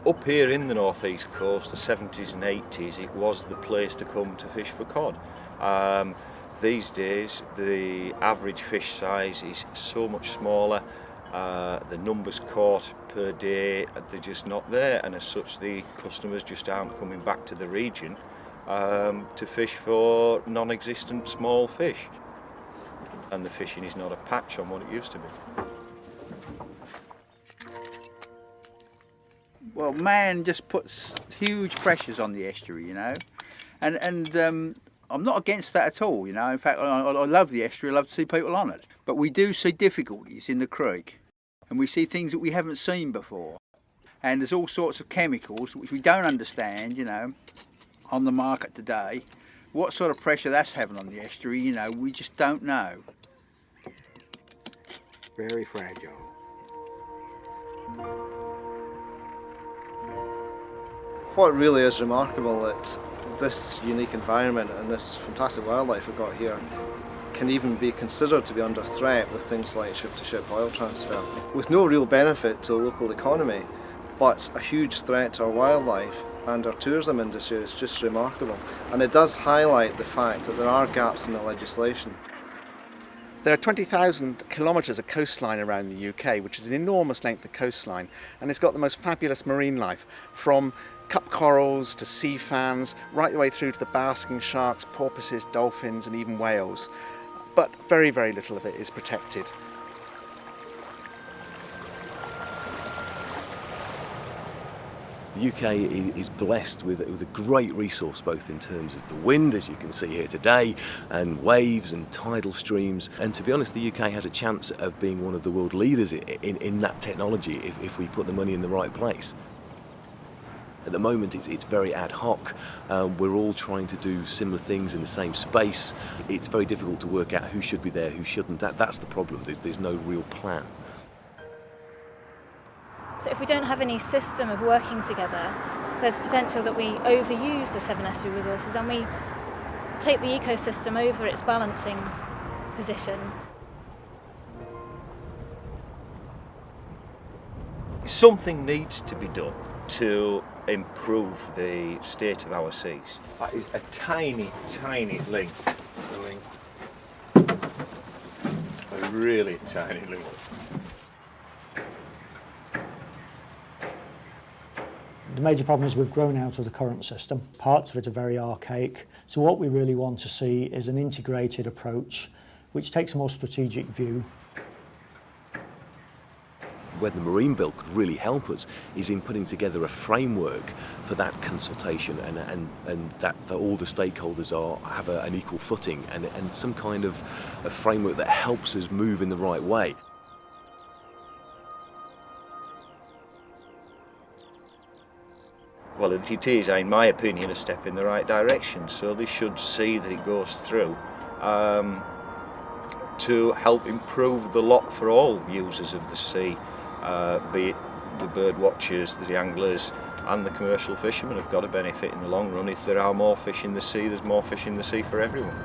Up here in the northeast coast, the 70s and 80s, it was the place to come to fish for cod. These days, the average fish size is so much smaller. The numbers caught per day, they're just not there, and as such the customers just aren't coming back to the region to fish for non-existent small fish. And the fishing is not a patch on what it used to be. Well, man just puts huge pressures on the estuary, you know, and I'm not against that at all, you know. In fact, I love the estuary, I love to see people on it. But we do see difficulties in the creek, and we see things that we haven't seen before. And there's all sorts of chemicals which we don't understand, you know, on the market today. What sort of pressure that's having on the estuary, you know, we just don't know. Very fragile. What really is remarkable that this unique environment and this fantastic wildlife we've got here can even be considered to be under threat with things like ship-to-ship oil transfer, with no real benefit to the local economy, but a huge threat to our wildlife and our tourism industry is just remarkable. And it does highlight the fact that there are gaps in the legislation. There are 20,000 kilometres of coastline around the UK, which is an enormous length of coastline, and it's got the most fabulous marine life, from cup corals to sea fans, right the way through to the basking sharks, porpoises, dolphins and even whales. But very, very little of it is protected. The UK is blessed with a great resource, both in terms of the wind, as you can see here today, and waves and tidal streams. And to be honest, the UK has a chance of being one of the world leaders in that technology if we put the money in the right place. At the moment it's very ad hoc. We're all trying to do similar things in the same space. It's very difficult to work out who should be there, who shouldn't. That's the problem. There's no real plan. So if we don't have any system of working together, there's potential that we overuse the Severn estuary resources and we take the ecosystem over its balancing position. Something needs to be done to improve the state of our seas. That is a tiny, tiny link. A really tiny link. The major problem is we've grown out of the current system. Parts of it are very archaic. So what we really want to see is an integrated approach which takes a more strategic view. Where the Marine Bill could really help us is in putting together a framework for that consultation and that all the stakeholders have an equal footing and some kind of a framework that helps us move in the right way. Well, it is, in my opinion, a step in the right direction, so they should see that it goes through to help improve the lot for all users of the sea, be it the bird watchers, the anglers and the commercial fishermen have got to benefit in the long run. If there are more fish in the sea, there's more fish in the sea for everyone.